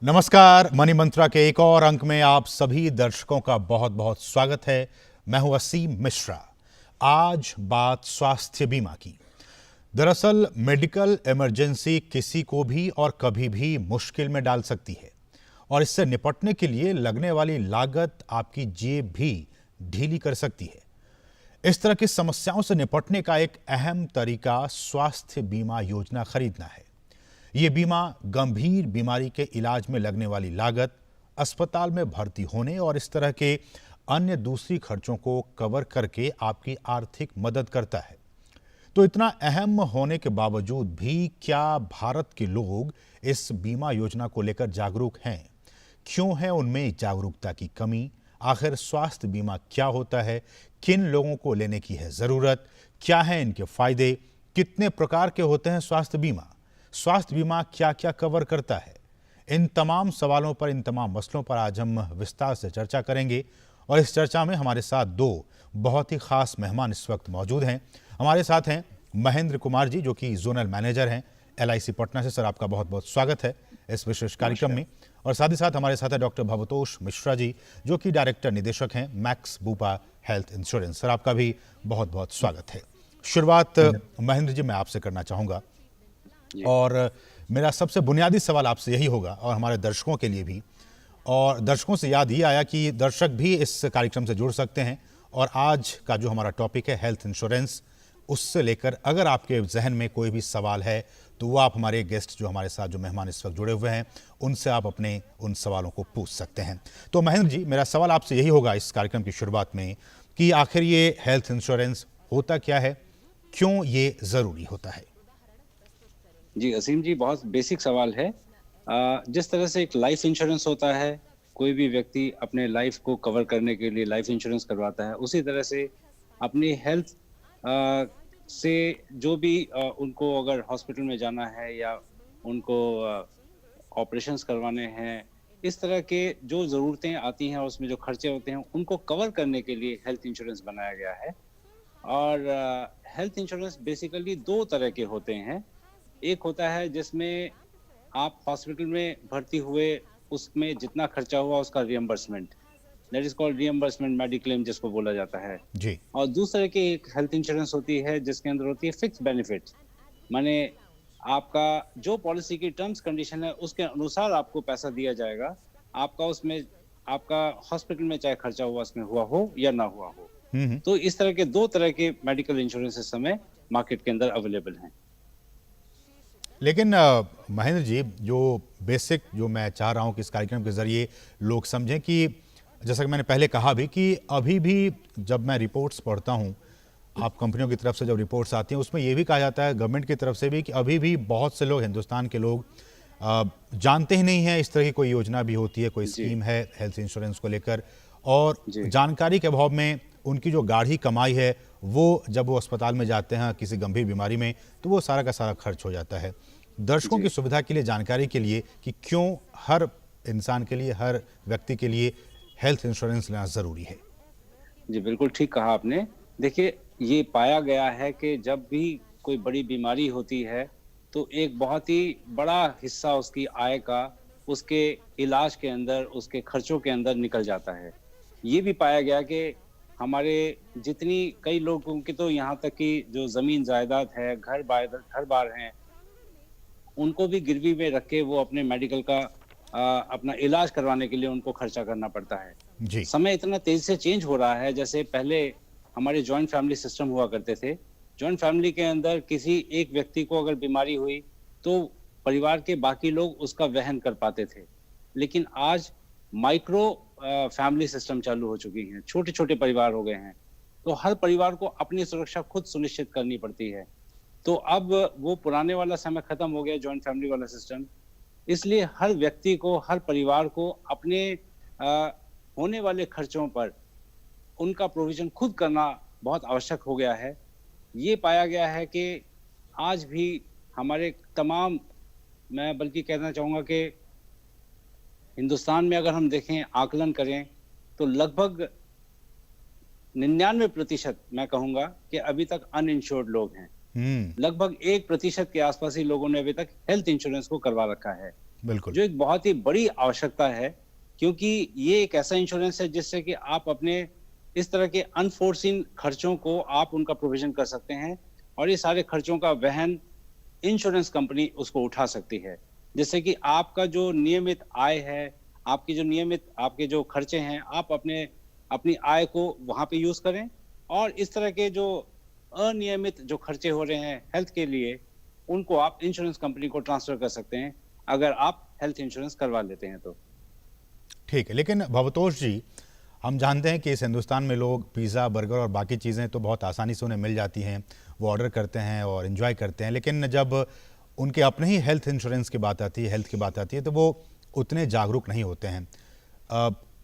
नमस्कार। मनी मंत्रा के एक और अंक में आप सभी दर्शकों का बहुत बहुत स्वागत है। मैं हूं असीम मिश्रा। आज बात स्वास्थ्य बीमा की। दरअसल मेडिकल इमरजेंसी किसी को भी और कभी भी मुश्किल में डाल सकती है और इससे निपटने के लिए लगने वाली लागत आपकी जेब भी ढीली कर सकती है। इस तरह की समस्याओं से निपटने का एक अहम तरीका स्वास्थ्य बीमा योजना खरीदना है। ये बीमा गंभीर बीमारी के इलाज में लगने वाली लागत, अस्पताल में भर्ती होने और इस तरह के अन्य दूसरी खर्चों को कवर करके आपकी आर्थिक मदद करता है। तो इतना अहम होने के बावजूद भी क्या भारत के लोग इस बीमा योजना को लेकर जागरूक हैं? क्यों है उनमें जागरूकता की कमी? आखिर स्वास्थ्य बीमा क्या होता है? किन लोगों को लेने की है जरूरत? क्या है इनके फायदे? कितने प्रकार के होते हैं स्वास्थ्य बीमा? स्वास्थ्य बीमा क्या क्या कवर करता है? इन तमाम सवालों पर, इन तमाम मसलों पर आज हम विस्तार से चर्चा करेंगे और इस चर्चा में हमारे साथ दो बहुत ही खास मेहमान इस वक्त मौजूद हैं। हमारे साथ हैं महेंद्र कुमार जी, जो कि जोनल मैनेजर हैं LIC पटना से। सर, आपका बहुत बहुत स्वागत है इस विशेष कार्यक्रम में। और साथ ही साथ हमारे साथ है डॉक्टर भवतोष मिश्रा जी, जो कि डायरेक्टर निदेशक हैं max Bupa health insurance. Sir, आपका भी बहुत बहुत स्वागत है। शुरुआत महेंद्र जी मैं आपसे करना चाहूँगा और मेरा सबसे बुनियादी सवाल आपसे यही होगा और हमारे दर्शकों के लिए भी। और दर्शकों से याद ये आया कि दर्शक भी इस कार्यक्रम से जुड़ सकते हैं और आज का जो हमारा टॉपिक है हेल्थ इंश्योरेंस, उससे लेकर अगर आपके जहन में कोई भी सवाल है तो वो आप हमारे गेस्ट जो हमारे साथ जो मेहमान इस वक्त जुड़े हुए हैं उनसे आप अपने उन सवालों को पूछ सकते हैं। तो महेंद्र जी, मेरा सवाल आपसे यही होगा इस कार्यक्रम की शुरुआत में कि आखिर ये हेल्थ इंश्योरेंस होता क्या है, क्यों ये ज़रूरी होता है? जी असीम जी, बहुत बेसिक सवाल है। जिस तरह से एक लाइफ इंश्योरेंस होता है, कोई भी व्यक्ति अपने लाइफ को कवर करने के लिए लाइफ इंश्योरेंस करवाता है, उसी तरह से अपनी हेल्थ से जो भी उनको अगर हॉस्पिटल में जाना है या उनको ऑपरेशंस करवाने हैं, इस तरह के जो ज़रूरतें आती हैं और उसमें जो खर्चे होते हैं, उनको कवर करने के लिए हेल्थ इंश्योरेंस बनाया गया है। और हेल्थ इंश्योरेंस बेसिकली दो तरह के होते हैं। एक होता है जिसमें आप हॉस्पिटल में भर्ती हुए, उसमें जितना खर्चा हुआ उसका reimbursement, that is called reimbursement mediclaim, जिसको बोला जाता है। जी। और दूसरे की एक हेल्थ इंश्योरेंस होती है जिसके अंदर होती है फिक्स बेनिफिट, माने आपका जो पॉलिसी की टर्म्स कंडीशन है उसके अनुसार आपको पैसा दिया जाएगा। आपका उसमें आपका हॉस्पिटल में चाहे खर्चा हुआ उसमें हुआ हो या ना हुआ हो। तो इस तरह के दो तरह के मेडिकल इंश्योरेंस इस समय मार्केट के अंदर अवेलेबल हैं। लेकिन महेंद्र जी, जो बेसिक जो मैं चाह रहा हूं कि इस कार्यक्रम के जरिए लोग समझें कि जैसा कि मैंने पहले कहा भी कि अभी भी जब मैं रिपोर्ट्स पढ़ता हूं, आप कंपनियों की तरफ से जब रिपोर्ट्स आती हैं उसमें यह भी कहा जाता है गवर्नमेंट की तरफ से भी कि अभी भी बहुत से लोग, हिंदुस्तान के लोग जानते ही नहीं हैं इस तरह की कोई योजना भी होती है, कोई स्कीम है हेल्थ इंश्योरेंस को लेकर। और जानकारी के अभाव में उनकी जो गाढ़ी कमाई है वो जब वो अस्पताल में जाते हैं किसी गंभीर बीमारी में, तो वो सारा का सारा खर्च हो जाता है। दर्शकों की सुविधा के लिए, जानकारी के लिए कि क्यों हर इंसान के लिए, हर व्यक्ति के लिए हेल्थ इंश्योरेंस लेना ज़रूरी है। जी बिल्कुल ठीक कहा आपने। देखिए, ये पाया गया है कि जब भी कोई बड़ी बीमारी होती है तो एक बहुत ही बड़ा हिस्सा उसकी आय का उसके इलाज के अंदर, उसके खर्चों के अंदर निकल जाता है। ये भी पाया गया कि हमारे जितनी कई लोगों की तो यहाँ तक कि जो ज़मीन जायदाद है, घर बार हैं, उनको भी गिरवी में रख के वो अपने मेडिकल का अपना इलाज करवाने के लिए उनको खर्चा करना पड़ता है। जी। समय इतना तेजी से चेंज हो रहा है। जैसे पहले हमारे जॉइंट फैमिली सिस्टम हुआ करते थे। जॉइंट फैमिली के अंदर किसी एक व्यक्ति को अगर बीमारी हुई तो परिवार के बाकी लोग उसका वहन कर पाते थे। लेकिन आज माइक्रो फैमिली सिस्टम चालू हो चुकी है, छोटे छोटे परिवार हो गए हैं, तो हर परिवार को अपनी सुरक्षा खुद सुनिश्चित करनी पड़ती है। तो अब वो पुराने वाला समय खत्म हो गया, जॉइंट फैमिली वाला सिस्टम। इसलिए हर व्यक्ति को, हर परिवार को अपने होने वाले खर्चों पर उनका प्रोविजन खुद करना बहुत आवश्यक हो गया है। ये पाया गया है कि आज भी हमारे तमाम, मैं बल्कि कहना चाहूँगा कि हिंदुस्तान में अगर हम देखें, आकलन करें, तो लगभग 99% मैं कहूँगा कि अभी तक अनइंश्योर्ड लोग हैं। लगभग 1% के आसपास ही लोगों ने अभी तक हेल्थ इंश्योरेंस को करवा रखा है। बिल्कुल। जो एक बहुत ही बड़ी आवश्यकता है, क्योंकि ये एक ऐसा इंश्योरेंस है जिससे कि आप अपने इस तरह के अनफोर्सीन खर्चों को आप उनका प्रोविजन कर सकते हैं, और ये सारे खर्चों का वहन इंश्योरेंस कंपनी उसको उठा सकती है, जिससे कि आपका जो नियमित आय है, आपके जो खर्चे हैं, आप अपनी आय को वहां पे यूज करें, और इस तरह के जो अनियमित जो खर्चे हो रहे हैं हेल्थ के लिए, उनको आप इंश्योरेंस कंपनी को ट्रांसफर कर सकते हैं, अगर आप हेल्थ इंश्योरेंस करवा लेते हैं तो। ठीक है, लेकिन भवतोष जी, हम जानते हैं कि इस हिंदुस्तान में लोग पिज़्ज़ा, बर्गर और बाकी चीज़ें तो बहुत आसानी से उन्हें मिल जाती हैं, वो ऑर्डर करते हैं और एंजॉय करते हैं, लेकिन जब उनके अपने ही हेल्थ इंश्योरेंस की बात आती है, हेल्थ की बात आती है, तो वो उतने जागरूक नहीं होते हैं।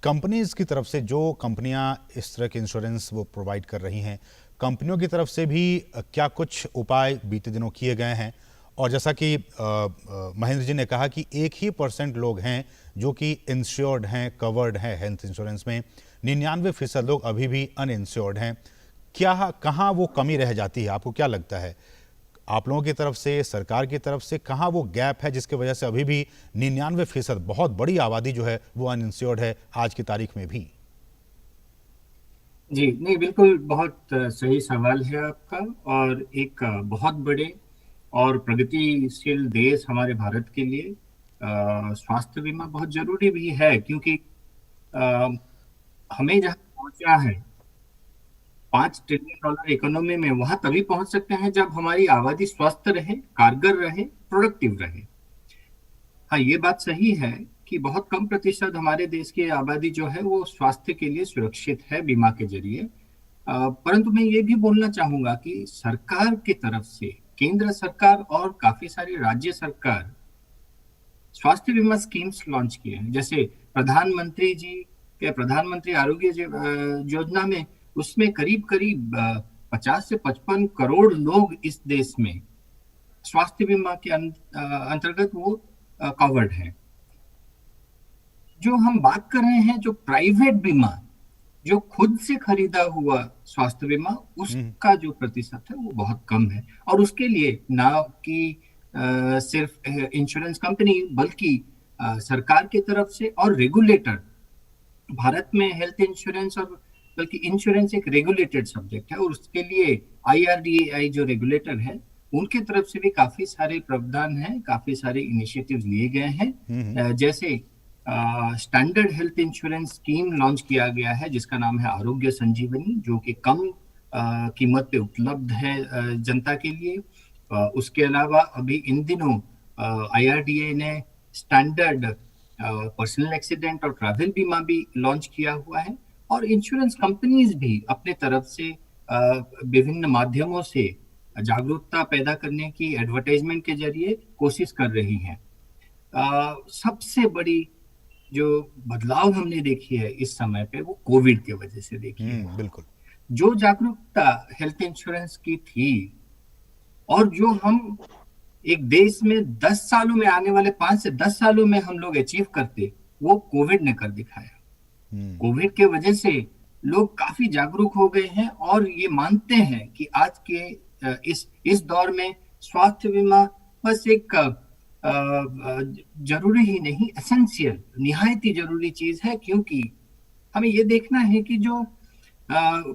कंपनीज़ की तरफ से, जो कंपनियां इस तरह के इंश्योरेंस वो प्रोवाइड कर रही हैं, कंपनियों की तरफ से भी क्या कुछ उपाय बीते दिनों किए गए हैं? और जैसा कि महेंद्र जी ने कहा कि 1% लोग हैं जो कि इंश्योर्ड हैं, कवर्ड हैं हेल्थ इंश्योरेंस में, 99% लोग अभी भी अनइंश्योर्ड हैं। क्या, कहाँ वो कमी रह जाती है? आपको क्या लगता है, आप लोगों की तरफ से, सरकार की तरफ से कहाँ वो गैप है जिसकी वजह से अभी भी 99%, बहुत बड़ी आबादी जो है वो अनइंश्योर्ड है आज की तारीख में भी? जी नहीं, बिल्कुल बहुत सही सवाल है आपका। और एक बहुत बड़े और प्रगतिशील देश हमारे भारत के लिए स्वास्थ्य बीमा बहुत जरूरी भी है, क्योंकि अ, हमें जहाँ पहुंचा है, $5 ट्रिलियन इकोनॉमी में, वहां तभी पहुंच सकते हैं जब हमारी आबादी स्वस्थ रहे, कारगर रहे, प्रोडक्टिव रहे। हाँ, ये बात सही है कि बहुत कम प्रतिशत हमारे देश की आबादी जो है वो स्वास्थ्य के लिए सुरक्षित है बीमा के जरिए। परंतु मैं ये भी बोलना चाहूंगा कि सरकार की तरफ से, केंद्र सरकार और काफी सारी राज्य सरकार स्वास्थ्य बीमा स्कीम्स लॉन्च किए हैं। जैसे प्रधानमंत्री जी के प्रधानमंत्री आरोग्य योजना में, उसमें करीब करीब 50 से 55 करोड़ लोग इस देश में स्वास्थ्य बीमा के अंतर्गत वो कवर्ड है। जो हम बात कर रहे हैं, जो प्राइवेट बीमा, जो खुद से खरीदा हुआ स्वास्थ्य बीमा, उसका जो प्रतिशत है वो बहुत कम है। और उसके लिए ना कि सिर्फ इंश्योरेंस कंपनी, बल्कि सरकार की तरफ से और रेगुलेटर, भारत में हेल्थ इंश्योरेंस और बल्कि इंश्योरेंस एक रेगुलेटेड सब्जेक्ट है, और उसके लिए IRDAI जो रेगुलेटर है, उनके तरफ से भी काफी सारे प्रावधान हैं, काफी सारे इनिशिएटिव्स लिए गए हैं। जैसे standard health insurance scheme launch किया गया है जिसका नाम है आरोग्य संजीवनी, जो कि कम कीमत पे उपलब्ध है जनता के लिए। उसके अलावा अभी इन दिनों IRDA ने स्टैंडर्ड पर्सनल एक्सीडेंट और ट्रैवल बीमा भी लॉन्च किया हुआ है। और इंश्योरेंस कंपनीज भी अपने तरफ से विभिन्न माध्यमों से जागरूकता पैदा करने की, एडवर्टाइजमेंट के जरिए कोशिश कर रही हैं। सबसे बड़ी जो बदलाव हमने देखी है इस समय पे, वो कोविड के वजह से देखी है। बिल्कुल। जो जागरूकता हेल्थ इंश्योरेंस की थी, और जो हम एक देश में 10 सालों में, आने वाले 5 से 10 सालों में हम लोग अचीव करते, वो कोविड ने कर दिखाया। कोविड के वजह से लोग काफी जागरूक हो गए हैं और ये मानते हैं कि आज के इस दौर में स्वास्थ्य बीमा बस एक जरूरी ही नहीं, एसेंशियल, निहायत ही जरूरी चीज है। क्योंकि हमें ये देखना है कि जो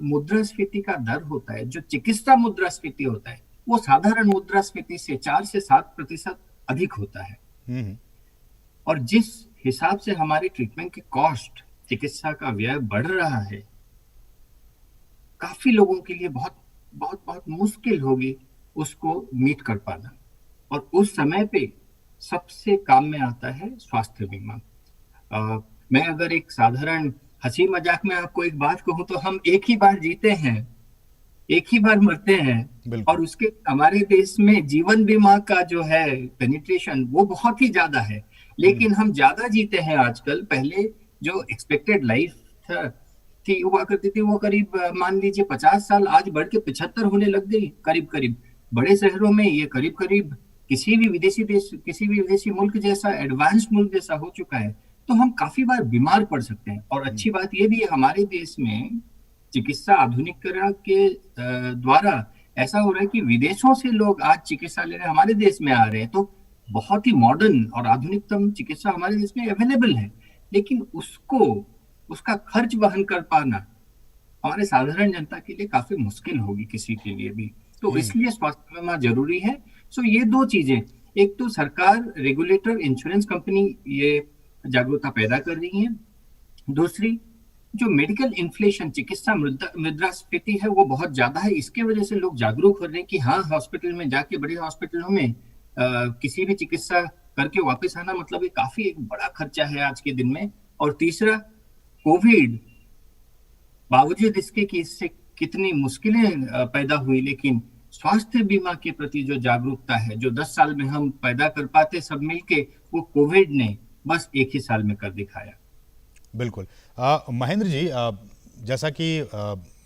मुद्रास्फीति का दर होता है, जो चिकित्सा मुद्रास्फीति होता है, वो साधारण मुद्रास्फीति से 4 से 7% अधिक होता है। और जिस हिसाब से हमारी ट्रीटमेंट की कॉस्ट, चिकित्सा का व्यय बढ़ रहा है, काफी लोगों के लिए बहुत बहुत बहुत मुश्किल होगी उसको मीट कर पाना। और उस समय पे सबसे काम में आता है स्वास्थ्य बीमा। मैं अगर एक साधारण हंसी मजाक में आपको एक बात कहूं, तो हम एक ही बार जीते हैं, एक ही बार मरते हैं, और उसके हमारे देश में जीवन बीमा का जो है पेनिट्रेशन वो बहुत ही ज्यादा है। लेकिन हम ज्यादा जीते हैं आजकल। पहले जो एक्सपेक्टेड लाइफ थी हुआ करती थी, वो करीब मान लीजिए 50 साल, आज बढ़ के 75 होने लग गई करीब करीब। बड़े शहरों में ये करीब करीब किसी भी विदेशी देश, किसी भी विदेशी मुल्क जैसा, एडवांस मुल्क जैसा हो चुका है। तो हम काफी बार बीमार पड़ सकते हैं। और अच्छी बात ये भी है, हमारे देश में चिकित्सा आधुनिकीकरण के द्वारा ऐसा हो रहा है कि विदेशों से लोग आज चिकित्सा लेने हमारे देश में आ रहे हैं। तो बहुत ही मॉडर्न और आधुनिकतम चिकित्सा हमारे देश में अवेलेबल है, लेकिन उसका खर्च वहन कर पाना हमारे साधारण जनता के लिए काफी मुश्किल होगी, किसी के लिए भी। तो इसलिए स्वास्थ्य बीमा जरूरी है। सो ये दो चीजें, एक तो सरकार, रेगुलेटर, इंश्योरेंस कंपनी ये जागरूकता पैदा कर रही है। दूसरी, जो मेडिकल इन्फ्लेशन, चिकित्सा मुद्रास्फीति है, वो बहुत ज्यादा है। इसके वजह से लोग जागरूक हो रहे हैं कि हाँ, हॉस्पिटल में जाके, बड़े हॉस्पिटलों में किसी भी चिकित्सा करके वापस आना मतलब ये काफी एक बड़ा खर्चा है आज के दिन में। और तीसरा, कोविड, बावजूद इसके कि इससे कितनी मुश्किलें पैदा हुई, लेकिन स्वास्थ्य बीमा के प्रति जो जागरूकता है, जो 10 साल में हम पैदा कर पाते सब मिलके, वो कोविड ने बस एक ही साल में कर दिखाया। बिल्कुल। महेंद्र जी, जैसा कि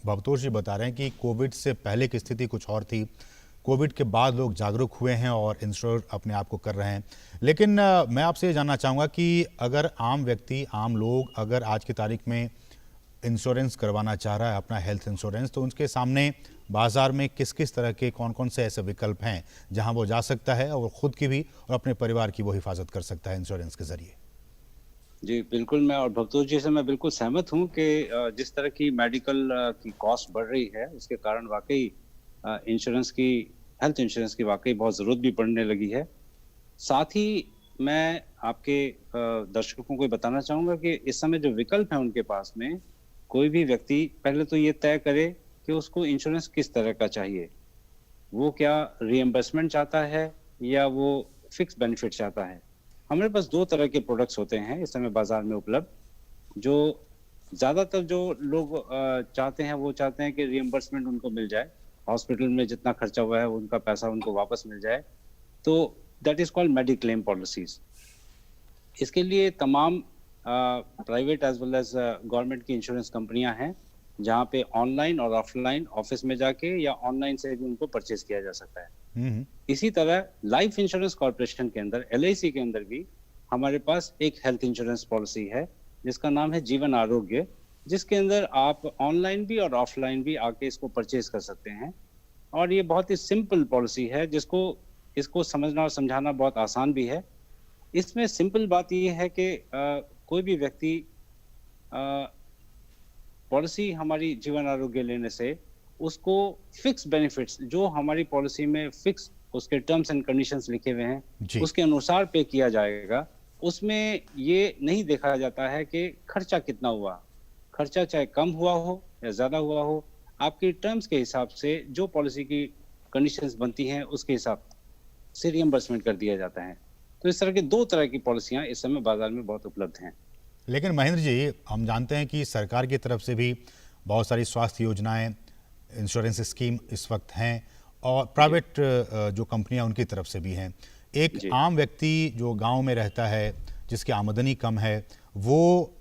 भवतोष जी बता रहे हैं कि कोविड से पहले की स्थिति कुछ और थी, कोविड के बाद लोग जागरूक हुए हैं और इंश्योर अपने आप को कर रहे हैं, लेकिन मैं आपसे ये जानना चाहूँगा कि अगर आम व्यक्ति, आम लोग अगर आज की तारीख में इंश्योरेंस करवाना चाह रहा है, अपना हेल्थ इंश्योरेंस, तो उनके सामने बाजार में किस किस तरह के, कौन कौन से ऐसे विकल्प हैं जहां वो जा सकता है और खुद की भी और अपने परिवार की वो हिफाजत कर सकता है इंश्योरेंस के जरिए? जी बिल्कुल, मैं और भवतोष जी से मैं बिल्कुल सहमत हूँ कि जिस तरह की मेडिकल की कॉस्ट बढ़ रही है, उसके कारण वाकई इंश्योरेंस की, हेल्थ इंश्योरेंस की वाकई बहुत ज़रूरत भी पड़ने लगी है। साथ ही मैं आपके दर्शकों को बताना चाहूँगा कि इस समय जो विकल्प हैं उनके पास में, कोई भी व्यक्ति पहले तो ये तय करे कि उसको इंश्योरेंस किस तरह का चाहिए। वो क्या रीएम्बर्समेंट चाहता है या वो फिक्स बेनिफिट चाहता है। हमारे पास दो तरह के प्रोडक्ट्स होते हैं इस समय बाजार में उपलब्ध। जो ज़्यादातर जो लोग चाहते हैं, वो चाहते हैं कि रीएम्बर्समेंट उनको मिल जाए, हॉस्पिटल में जितना खर्चा हुआ है उनका पैसा उनको वापस मिल जाए। तो that is called mediclaim policies. इसके लिए तमाम private as well as government की इंश्योरेंस कंपनियां हैं, जहां पे ऑनलाइन और ऑफलाइन, ऑफिस में जाके या ऑनलाइन से भी उनको परचेज किया जा सकता है। इसी तरह लाइफ इंश्योरेंस कॉर्पोरेशन के अंदर, LIC के अंदर भी हमारे पास एक हेल्थ इंश्योरेंस पॉलिसी है जिसका नाम है जीवन आरोग्य, जिसके अंदर आप ऑनलाइन भी और ऑफलाइन भी आके इसको परचेज कर सकते हैं। और ये बहुत ही सिंपल पॉलिसी है, इसको समझना और समझाना बहुत आसान भी है। इसमें सिंपल बात ये है कि कोई भी व्यक्ति पॉलिसी हमारी जीवन आरोग्य लेने से उसको फिक्स बेनिफिट्स, जो हमारी पॉलिसी में फिक्स उसके टर्म्स एंड कंडीशंस लिखे हुए हैं, उसके अनुसार पे किया जाएगा। उसमें ये नहीं देखा जाता है कि खर्चा कितना हुआ। खर्चा चाहे कम हुआ हो या ज़्यादा हुआ हो, आपकी टर्म्स के हिसाब से जो पॉलिसी की कंडीशंस बनती हैं उसके हिसाब से रिएम्बर्समेंट कर दिया जाता है। तो इस तरह की दो तरह की पॉलिसियां इस समय बाजार में बहुत उपलब्ध हैं। लेकिन महेंद्र जी, हम जानते हैं कि सरकार की तरफ से भी बहुत सारी स्वास्थ्य योजनाएं, इंश्योरेंस स्कीम इस वक्त हैं और प्राइवेट जो कंपनियां उनकी तरफ से भी हैं। एक आम व्यक्ति जो गांव में रहता है, जिसकी आमदनी कम है, वो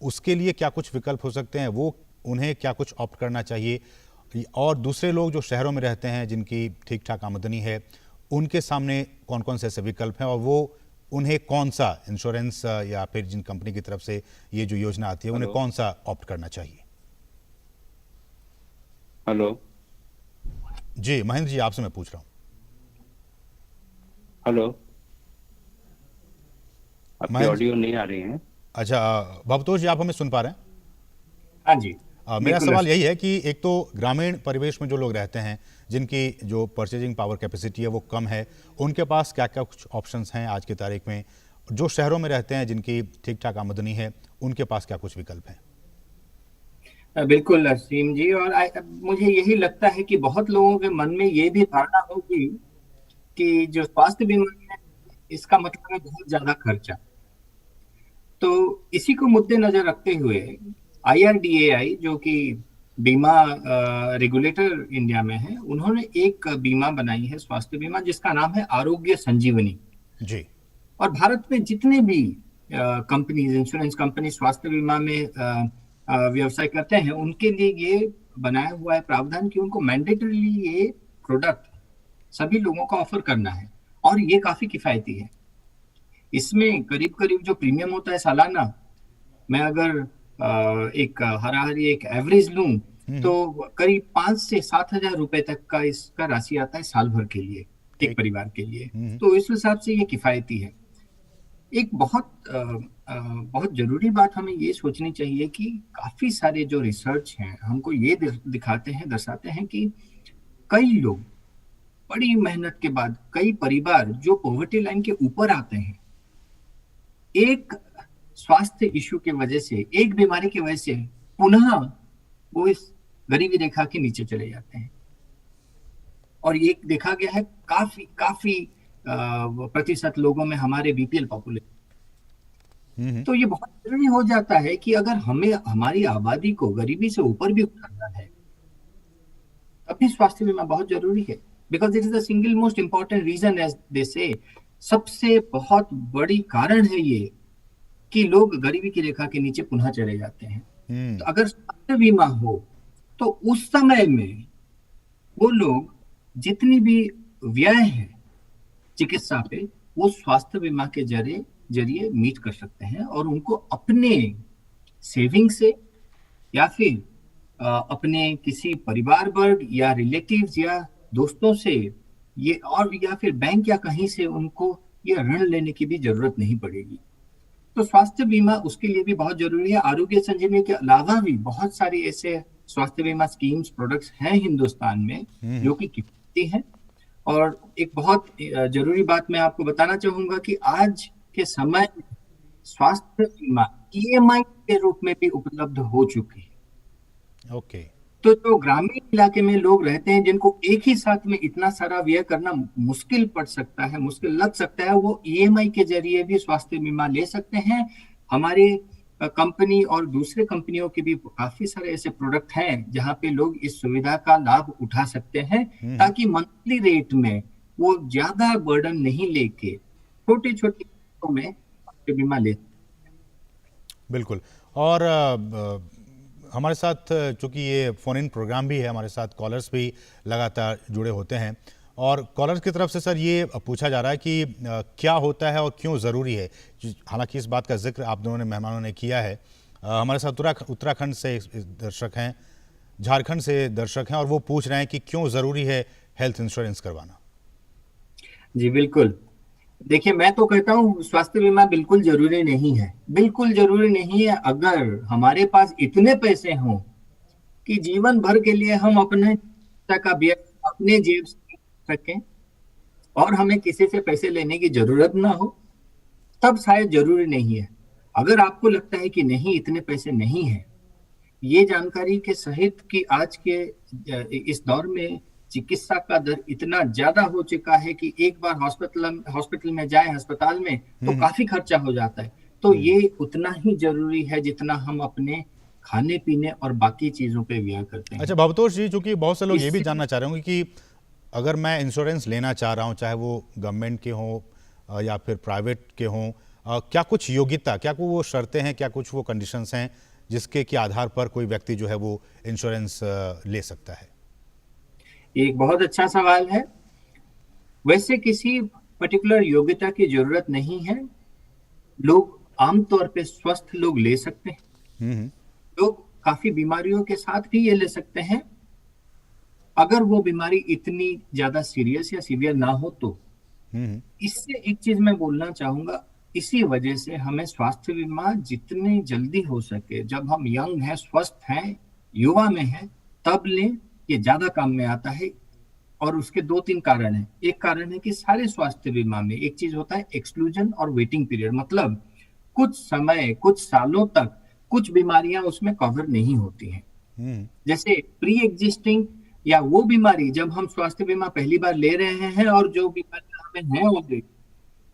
उसके लिए क्या कुछ विकल्प हो सकते हैं? वो उन्हें क्या कुछ ऑप्ट करना चाहिए? और दूसरे लोग जो शहरों में रहते हैं, जिनकी ठीक ठाक आमदनी है, उनके सामने कौन कौन से ऐसे विकल्प हैं और वो उन्हें कौन सा इंश्योरेंस या फिर जिन कंपनी की तरफ से ये जो योजना आती है उन्हें कौन सा ऑप्ट करना चाहिए? हेलो जी महेंद्र जी, आपसे मैं पूछ रहा हूँ। हेलो, आपकी ऑडियो नहीं आ रही है। अच्छा, भवतोष जी, आप हमें सुन पा रहे हैं? हाँ जी। मेरा सवाल यही है कि एक तो ग्रामीण परिवेश में जो लोग रहते हैं, जिनकी जो परचेजिंग पावर कैपेसिटी है वो कम है, उनके पास क्या क्या कुछ ऑप्शंस हैं आज की तारीख में? जो शहरों में रहते हैं, जिनकी ठीक ठाक आमदनी है, उनके पास क्या कुछ विकल्प हैं? बिल्कुल असीम जी, और मुझे यही लगता है कि बहुत लोगों के मन में ये भी धारणा होगी कि जो स्वास्थ्य बीमा है इसका मतलब है बहुत ज्यादा खर्चा। तो इसी को मुद्देनजर रखते हुए IRDAI, जो कि बीमा रेगुलेटर इंडिया में है, उन्होंने एक बीमा बनाई है, स्वास्थ्य बीमा, जिसका नाम है आरोग्य संजीवनी जी। और भारत में जितने भी कंपनीज, इंश्योरेंस कंपनी स्वास्थ्य बीमा में व्यवसाय करते हैं, उनके लिए ये बनाया हुआ है प्रावधान कि उनको मैंडेटरीली ये प्रोडक्ट सभी लोगों को ऑफर करना है और ये काफी किफायती है। इसमें करीब करीब जो प्रीमियम होता है सालाना, मैं अगर एक हराहरी एक एवरेज लूं तो करीब 5 से 7 हजार रुपए तक का इसका राशि आता है साल भर के लिए। एक परिवार के लिए। तो इस हिसाब से ये किफायती है। एक बहुत जरूरी बात हमें ये सोचनी चाहिए कि काफी सारे जो रिसर्च हैं हमको ये दर्शाते हैं कि कई लोग बड़ी मेहनत के बाद, कई परिवार जो पॉवर्टी लाइन के ऊपर आते हैं, एक स्वास्थ्य इश्यू की वजह से, एक बीमारी की वजह से पुनः वो इस गरीबी रेखा के नीचे चले जाते हैं। और ये देखा गया है काफी प्रतिशत लोगों में हमारे बीपीएल पॉपुलेशन। तो ये बहुत जरूरी हो जाता है कि अगर हमें हमारी आबादी को गरीबी से ऊपर भी उठाना है, तब भी स्वास्थ्य बीमा बहुत जरूरी है। Because it is the single most important reason, as they say, सबसे बहुत बड़ी कारण है ये कि लोग गरीबी की रेखा के नीचे पुनः चले जाते हैं। तो अगर स्वास्थ्य बीमा हो तो उस समय में वो लोग जितनी भी व्यय है चिकित्सा पे, वो स्वास्थ्य बीमा के जरिए मीट कर सकते हैं और उनको अपने सेविंग से या फिर अपने किसी परिवार वर्ग या रिलेटिव्स या दोस्तों से या फिर बैंक या कहीं से उनको ये ऋण लेने की भी जरूरत नहीं पड़ेगी। तो स्वास्थ्य बीमा उसके लिए भी बहुत जरूरी है। आरोग्य संजीवनी के अलावा भी बहुत सारी ऐसे स्वास्थ्य बीमा स्कीम्स, प्रोडक्ट्स हैं हिंदुस्तान में जो कि किफायती हैं। और एक बहुत जरूरी बात मैं आपको बताना चाहूंगा कि आज के समय में स्वास्थ्य बीमा ईएमआई के रूप में भी उपलब्ध हो चुकी है। ओके। तो जो ग्रामीण इलाके में लोग रहते हैं, जिनको एक ही साथ में इतना सारा व्यय करना मुश्किल पड़ सकता है, मुश्किल लग सकता है, वो ईएमआई के जरिए भी स्वास्थ्य बीमा ले सकते हैं। हमारे कंपनी और दूसरे कंपनियों के भी काफी सारे ऐसे प्रोडक्ट हैं जहां पे लोग इस सुविधा का लाभ उठा सकते हैं, ताकि मंथली रेट में वो ज्यादा बर्डन नहीं लेके छोटे छोटे में बीमा ले। बिल्कुल। और हमारे साथ चूंकि ये फोन इन प्रोग्राम भी है, हमारे साथ कॉलर्स भी लगातार जुड़े होते हैं और कॉलर्स की तरफ से सर ये पूछा जा रहा है कि क्या होता है और क्यों ज़रूरी है। हालांकि इस बात का जिक्र आप दोनों ने, मेहमानों ने किया है। हमारे साथ उत्तराखंड से दर्शक हैं, झारखंड से दर्शक हैं और वो पूछ रहे हैं कि क्यों ज़रूरी है हेल्थ इंश्योरेंस करवाना। जी बिल्कुल। देखिए, मैं तो कहता हूँ स्वास्थ्य बीमा बिल्कुल जरूरी नहीं है, बिल्कुल जरूरी नहीं है। अगर हमारे पास इतने पैसे हों कि जीवन भर के लिए हम अपने का व्यय अपने जेब से सकें और हमें किसी से पैसे लेने की जरूरत ना हो, तब शायद जरूरी नहीं है। अगर आपको लगता है कि नहीं, इतने पैसे नहीं है, ये जानकारी के सहित कि आज के इस दौर में चिकित्सा का दर इतना ज्यादा हो चुका है कि एक बार हॉस्पिटल में जाए, अस्पताल में, तो काफी खर्चा हो जाता है। तो ये उतना ही जरूरी है जितना हम अपने खाने पीने और बाकी चीजों पे व्यय करते हैं। अच्छा भवतोष जी, चूंकि बहुत से लोग ये भी जानना चाह रहे होंगे कि अगर मैं इंश्योरेंस लेना चाह रहा हूं, चाहे वो गवर्नमेंट के हों या फिर प्राइवेट के हों, क्या कुछ योग्यता, क्या कोई वो शर्तें हैं, क्या कुछ वो कंडीशंस हैं जिसके के आधार पर कोई व्यक्ति जो है वो इंश्योरेंस ले सकता है? एक बहुत अच्छा सवाल है। वैसे किसी पर्टिकुलर योग्यता की जरूरत नहीं है। लोग आमतौर पे स्वस्थ लोग ले सकते हैं। लोग काफी बीमारियों के साथ भी ये ले सकते हैं, अगर वो बीमारी इतनी ज्यादा सीरियस या सीवियर ना हो तो। इससे एक चीज मैं बोलना चाहूंगा, इसी वजह से हमें स्वास्थ्य बीमा जितने जल्दी हो सके, जब हम यंग हैं, स्वस्थ हैं, युवा में हैं, तब लें, ये ज्यादा काम में आता है। और उसके 2-3 कारण हैं। एक कारण है कि सारे स्वास्थ्य बीमा में एक चीज होता है एक्सक्लूजन और वेटिंग पीरियड, मतलब कुछ समय, कुछ सालों तक कुछ बीमारियां उसमें कवर नहीं होती हैं। जैसे प्री एग्जिस्टिंग या वो बीमारी जब हम स्वास्थ्य बीमा पहली बार ले रहे हैं और जो बीमारियां हमें हैं ऑलरेडी,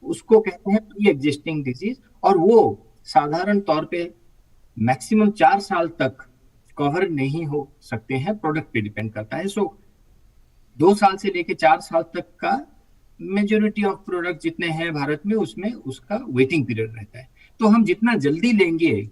उसको कहते हैं प्री एग्जिस्टिंग डिजीज, और वो साधारण तौर पे मैक्सिमम 4 साल तक कवर नहीं हो सकते हैं। प्रोडक्ट पे डिपेंड करता है। 2 साल से लेके 4 साल तक का मेजोरिटी ऑफ प्रोडक्ट जितने हैं भारत में, उसमें उसका वेटिंग पीरियड रहता है। तो हम जितना जल्दी लेंगे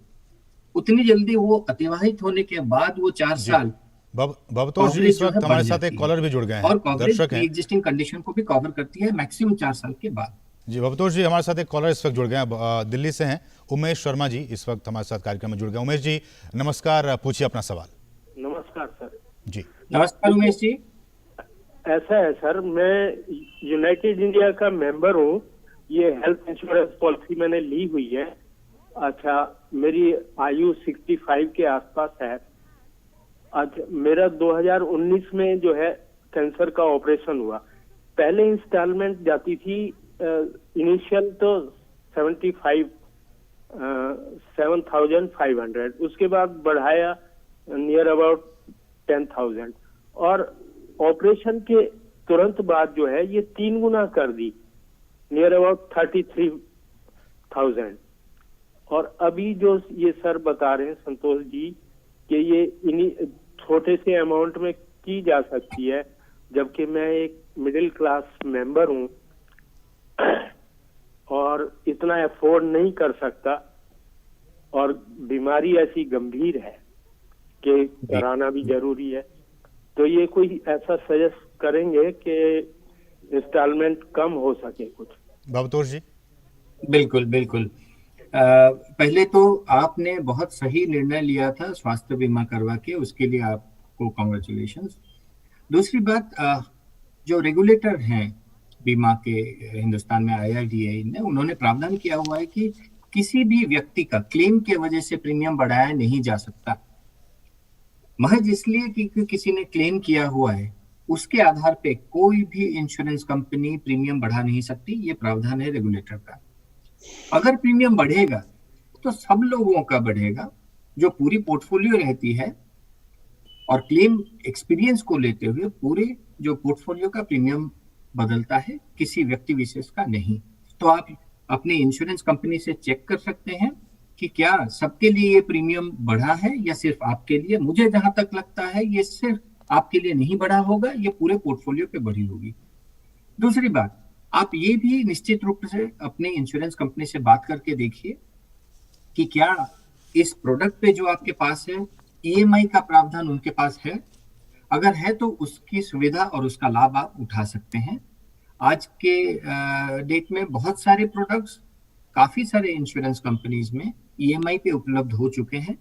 उतनी जल्दी वो अतिवाहित होने के बाद वो 4 साल भवतोष जी, इस वक्त हमारे साथ एक कॉलर भी जुड़ गए हैं, और कवरेज दर्शक हैं, एग्जिस्टिंग कंडीशन को भी कवर करती है मैक्सिमम 4 साल के बाद। जी भवतोष जी, हमारे साथ एक कॉलर इस वक्त जुड़ गए हैं, दिल्ली से हैं उमेश शर्मा जी, इस वक्त हमारे साथ कार्यक्रम में जुड़ गए। उमेश जी नमस्कार, पूछिए अपना सवाल। नमस्कार सर। जी नमस्कार उमेश जी। ऐसा है सर, मैं यूनाइटेड इंडिया का मेंबर हूँ। ये हेल्थ इंश्योरेंस पॉलिसी मैंने ली हुई है। अच्छा, मेरी आयु 65 के आसपास है। अच्छा, मेरा 2019 में जो है कैंसर का ऑपरेशन हुआ। पहले इंस्टॉलमेंट जाती थी, इनिशियल तो 7,500, उसके बाद बढ़ाया नियर अबाउट 10,000, और ऑपरेशन के तुरंत बाद जो है ये 3 गुना कर दी, नियर अबाउट 33,000। और अभी जो ये सर बता रहे हैं संतोष जी कि ये इन्हीं छोटे से अमाउंट में की जा सकती है, जबकि मैं एक मिडिल क्लास मेंबर हूँ और इतना अफोर्ड नहीं कर सकता, और बीमारी ऐसी गंभीर है कि कराना भी जरूरी है। तो ये कोई ऐसा सजेस्ट करेंगे कि इंस्टॉलमेंट कम हो सके कुछ? भवतोष जी। बिल्कुल बिल्कुल। पहले तो आपने बहुत सही निर्णय लिया था स्वास्थ्य बीमा करवा के, उसके लिए आपको कॉन्ग्रेचुलेशंस। दूसरी बात, जो रेगुलेटर हैं बीमा के हिंदुस्तान में, IRDAI ने, उन्होंने प्रावधान किया हुआ है कि किसी भी व्यक्ति का क्लेम के वजह से प्रीमियम बढ़ाया नहीं जा सकता। महज इसलिए कि किसी ने क्लेम किया हुआ है, उसके आधार पे कोई भी इंश्योरेंस कंपनी प्रीमियम बढ़ा नहीं सकती। ये प्रावधान है रेगुलेटर का। अगर प्रीमियम बढ़ेगा तो सब लोगों का बढ़ेगा, जो पूरी पोर्टफोलियो रहती है, और क्लेम एक्सपीरियंस को लेते हुए पूरे जो पोर्टफोलियो का प्रीमियम बदलता है, किसी व्यक्ति विशेष का नहीं। तो आप अपने इंश्योरेंस कंपनी से चेक कर सकते हैं कि क्या सबके लिए ये प्रीमियम बढ़ा है या सिर्फ आपके लिए। मुझे जहां तक लगता है ये सिर्फ आपके लिए नहीं बढ़ा होगा, ये पूरे पोर्टफोलियो पे बढ़ी होगी। दूसरी बात, आप ये भी निश्चित रूप से अपने इंश्योरेंस कंपनी से बात करके देखिए कि क्या इस प्रोडक्ट पे जो आपके पास है EMI का प्रावधान उनके पास है। अगर है तो उसकी सुविधा और उसका लाभ आप उठा सकते हैं। आज के डेट में बहुत सारे प्रोडक्ट्स काफी सारे इंश्योरेंस कंपनीज में EMI पे उपलब्ध हो चुके हैं।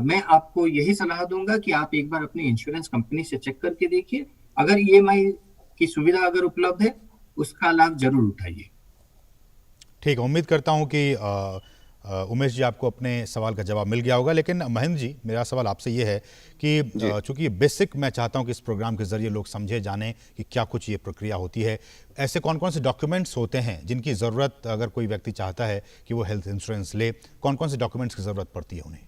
मैं आपको यही सलाह दूंगा कि आप एक बार अपनी इंश्योरेंस कंपनी से चेक करके देखिए। अगर EMI की सुविधा अगर उपलब्ध है, उसका लाभ जरूर उठाइए। ठीक है, उम्मीद करता हूं कि उमेश जी आपको अपने सवाल का जवाब मिल गया होगा। लेकिन महेंद्र जी, मेरा सवाल आपसे ये है कि चूंकि बेसिक मैं चाहता हूं कि इस प्रोग्राम के जरिए लोग समझे जाने कि क्या कुछ ये प्रक्रिया होती है। ऐसे कौन कौन से डॉक्यूमेंट्स होते हैं जिनकी ज़रूरत अगर कोई व्यक्ति चाहता है कि वो हेल्थ इंश्योरेंस ले, कौन कौन से डॉक्यूमेंट्स की ज़रूरत पड़ती है उन्हें?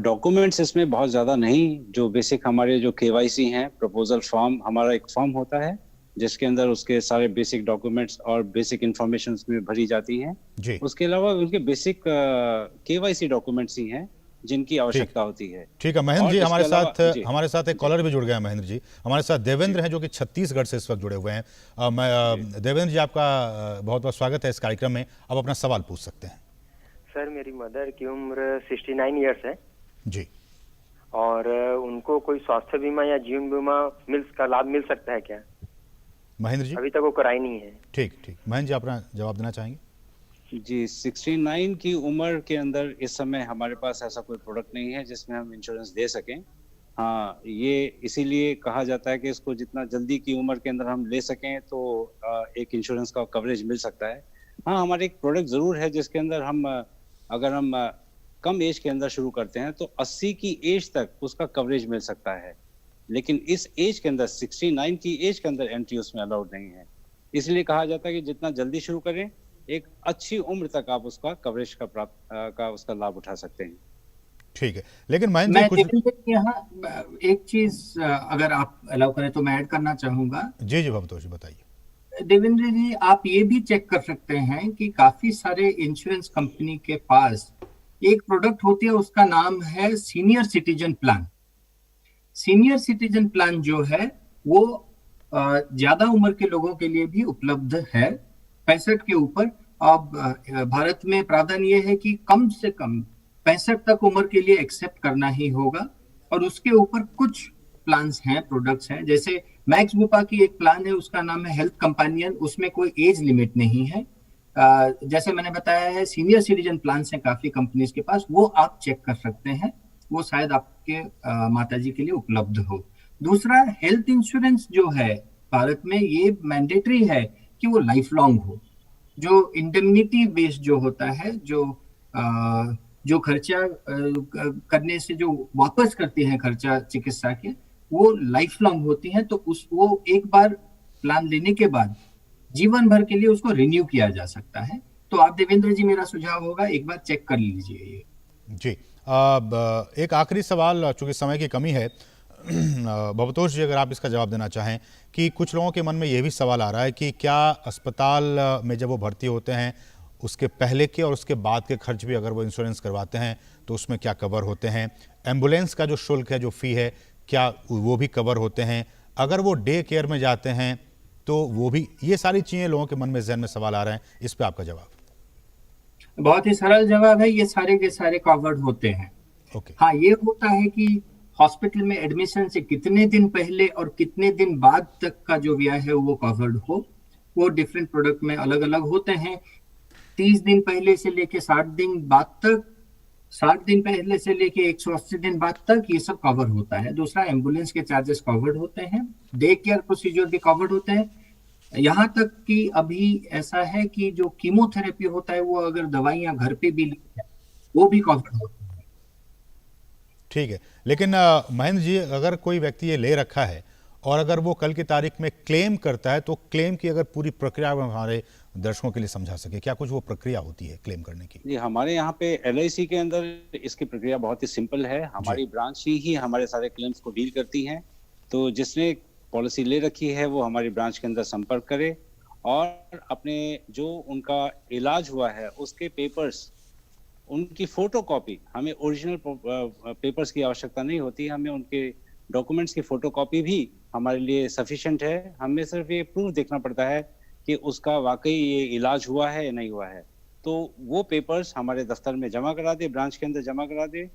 डॉक्यूमेंट्स इसमें बहुत ज़्यादा नहीं। जो बेसिक हमारे जो KYC हैं, प्रपोजल फॉर्म, हमारा एक फॉर्म होता है जिसके अंदर उसके सारे बेसिक डॉक्यूमेंट्स और बेसिक इंफॉर्मेशन उसमें भरी जाती हैं। उसके अलावा उनके बेसिक KYC डॉक्यूमेंट्स ही हैं जिनकी आवश्यकता होती है। ठीक है महेंद्र जी, हमारे साथ एक कॉलर भी जुड़ गया है। महेंद्र जी, हमारे साथ देवेंद्र हैं जो कि छत्तीसगढ़ से इस वक्त जुड़े हुए हैं। देवेंद्र जी, आपका बहुत बहुत स्वागत है इस कार्यक्रम में। आप अपना सवाल पूछ सकते हैं। सर, मेरी मदर की उम्र 69 ईयर्स है जी, और उनको कोई स्वास्थ्य बीमा या जीवन बीमा का लाभ मिल सकता है क्या? महेंद्र जी, अभी तक वो कराई नहीं है। ठीक, महेंद्र जी अपना जवाब देना चाहेंगे? जी, 69 की उम्र के अंदर इस समय हमारे पास ऐसा कोई प्रोडक्ट नहीं है जिसमें हम इंश्योरेंस दे सकें। हाँ, ये इसीलिए कहा जाता है कि इसको जितना जल्दी की उम्र के अंदर हम ले सकें तो एक इंश्योरेंस का कवरेज मिल सकता है। हाँ, हमारे एक प्रोडक्ट ज़रूर है जिसके अंदर अगर हम कम एज के अंदर शुरू करते हैं तो 80 की एज तक उसका कवरेज मिल सकता है, लेकिन इस एज के अंदर 69 की एज के अंदर एंट्री उसमें अलाउड नहीं है। इसलिए कहा जाता है कि जितना जल्दी शुरू करें, एक अच्छी उम्र तक आप उसका कवरेज का उसका लाभ उठा सकते हैं। ठीक है, लेकिन महेंद्र जी कुछ यहाँ एक चीज अगर आप अलाउ करें तो मैं ऐड करना चाहूंगा। जी भवतोष जी, बताइए। देवेंद्र जी, आप ये भी चेक कर सकते हैं कि काफी सारे इंश्योरेंस कंपनी के पास एक प्रोडक्ट होती है, उसका नाम है senior citizen plan. Senior citizen plan जो है वो ज्यादा उम्र के लोगों के लिए भी उपलब्ध है, 65 के ऊपर। अब भारत में प्रावधान ये है कि कम से कम 65 तक उम्र के लिए एक्सेप्ट करना ही होगा, और उसके ऊपर कुछ प्लान्स हैं, प्रोडक्ट्स हैं। जैसे मैक्स बुपा की एक प्लान है, उसका नाम है हेल्थ कंपेनियन, उसमें कोई एज लिमिट नहीं है। जैसे मैंने बताया है, सीनियर सिटीजन प्लान्स हैं काफी कंपनीज के पास, वो आप चेक कर सकते हैं, वो शायद आपके माताजी के लिए उपलब्ध हो। दूसरा, हेल्थ इंश्योरेंस जो है भारत में ये मैंडेटरी है कि वो लाइफ लॉन्ग हो। जो इंडेमनिटी बेस्ड जो होता है, जो खर्चा करने से जो वापस करते हैं खर्चा चिकित्सा के, वो लाइफ लॉन्ग होती है। तो वो एक बार प्लान लेने के बाद जीवन भर के लिए उसको रिन्यू किया जा सकता है। तो आप देवेंद्र जी, मेरा सुझाव होगा एक बार चेक कर लीजिए ये। जी, अब एक आखिरी सवाल, चूंकि समय की कमी है, भवतोष जी अगर आप इसका जवाब देना चाहें कि कुछ लोगों के मन में ये भी सवाल आ रहा है कि क्या अस्पताल में जब वो भर्ती होते हैं उसके पहले के और उसके बाद के खर्च भी अगर वो इंश्योरेंस करवाते हैं तो उसमें क्या कवर होते हैं, एम्बुलेंस का जो शुल्क है, जो फ़ी है, क्या वो भी कवर होते हैं, अगर वो डे केयर में जाते हैं तो वो भी, ये सारी चीज़ें लोगों के मन में, जहन में सवाल आ रहे हैं, इस पर आपका जवाब? बहुत ही सरल जवाब है, ये सारे के सारे कवर्ड होते हैं। ओके। हाँ, ये होता है कि हॉस्पिटल में एडमिशन से कितने दिन पहले और कितने दिन बाद तक का जो व्यय है वो कवर्ड हो, वो डिफरेंट प्रोडक्ट में अलग अलग होते हैं। 30 दिन पहले से लेके 60 दिन बाद तक, 60 दिन पहले से लेके 180 दिन बाद तक, ये सब कवर होता है। दूसरा, एम्बुलेंस के चार्जेस कवर्ड होते हैं, डे केयर प्रोसीजर भी कवर्ड होते हैं। यहाँ तक कि अभी ऐसा है कि जो कीमोथेरेपी होता है वो अगर दवाइयाँ घर पे भी ली जाए वो भी कवर्ड होता है। ठीक है, लेकिन महेंद्र जी, अगर कोई व्यक्ति ये ले रखा है और अगर वो कल की तारीख में क्लेम करता है तो क्लेम की अगर पूरी प्रक्रिया हमारे दर्शकों के लिए समझा सके, क्या कुछ वो प्रक्रिया होती है क्लेम करने की? जी, हमारे यहाँ पे LIC के अंदर इसकी प्रक्रिया बहुत ही सिंपल है। हमारी ब्रांच ही हमारे सारे क्लेम्स को डील करती हैं। तो जिसने पॉलिसी ले रखी है वो हमारी ब्रांच के अंदर संपर्क करे और अपने जो उनका इलाज हुआ है उसके पेपर्स, उनकी फोटोकॉपी, हमें ओरिजिनल पेपर्स की आवश्यकता नहीं होती, हमें उनके डॉक्यूमेंट्स की फोटोकॉपी भी हमारे लिए सफिशिएंट है। हमें सिर्फ ये प्रूफ देखना पड़ता है कि उसका वाकई ये इलाज हुआ है या नहीं हुआ है। तो वो पेपर्स हमारे दफ्तर में जमा करा दे, ब्रांच के अंदर जमा करा दे।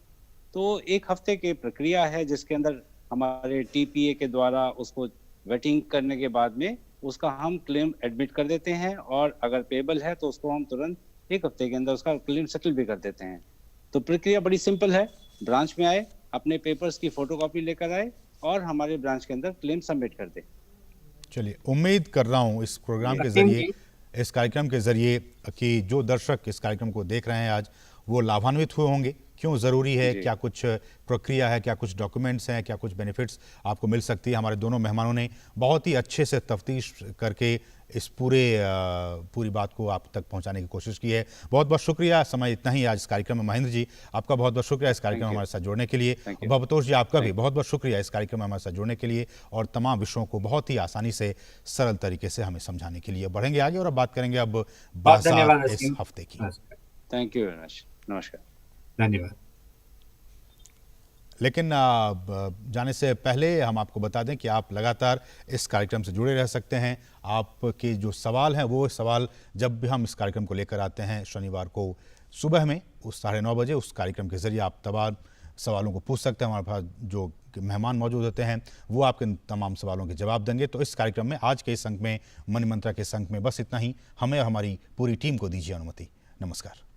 तो 1 हफ्ते की प्रक्रिया है जिसके अंदर हमारे TPA के द्वारा उसको वेटिंग करने के बाद में उसका हम क्लेम एडमिट कर देते हैं और अगर पेबल है तो उसको हम तुरंत 1 हफ्ते के अंदर उसका क्लेम सेटल भी कर देते हैं। तो प्रक्रिया बड़ी सिंपल है, ब्रांच में आए, अपने पेपर्स की फोटोकॉपी लेकर आए और हमारे ब्रांच के अंदर क्लेम सबमिट कर दे। चलिए, उम्मीद कर रहा हूँ इस प्रोग्राम के जरिए, इस कार्यक्रम के जरिए कि जो दर्शक इस कार्यक्रम को देख रहे हैं आज, वो लाभान्वित हुए होंगे। क्यों ज़रूरी है, क्या कुछ प्रक्रिया है, क्या कुछ डॉक्यूमेंट्स हैं, क्या कुछ बेनिफिट्स आपको मिल सकती है। हमारे दोनों मेहमानों ने बहुत ही अच्छे से तफ्तीश करके इस पूरी बात को आप तक पहुंचाने की कोशिश की है। बहुत बहुत शुक्रिया, समय इतना ही आज इस कार्यक्रम में। महेंद्र जी, आपका बहुत बहुत शुक्रिया इस कार्यक्रम में हमारे साथ जुड़ने के लिए। भवतोष जी, आपका भी बहुत बहुत शुक्रिया इस कार्यक्रम में हमारे साथ जुड़ने के लिए और तमाम विषयों को बहुत ही आसानी से, सरल तरीके से हमें समझाने के लिए। बढ़ेंगे आगे और अब बात करेंगे अब बाजार इस हफ्ते की। थैंक यू वेरी मच, नमस्कार, धन्यवाद। लेकिन जाने से पहले हम आपको बता दें कि आप लगातार इस कार्यक्रम से जुड़े रह सकते हैं। आपके जो सवाल हैं वो सवाल जब भी हम इस कार्यक्रम को लेकर आते हैं शनिवार को सुबह में उस 9:30 बजे, उस कार्यक्रम के जरिए आप तमाम सवालों को पूछ सकते हैं। हमारे पास जो मेहमान मौजूद होते हैं वो आपके तमाम सवालों के जवाब देंगे। तो इस कार्यक्रम में, आज के इस अंक में, मनी मंत्रा के इस अंक में बस इतना ही। हमें और हमारी पूरी टीम को दीजिए अनुमति। नमस्कार।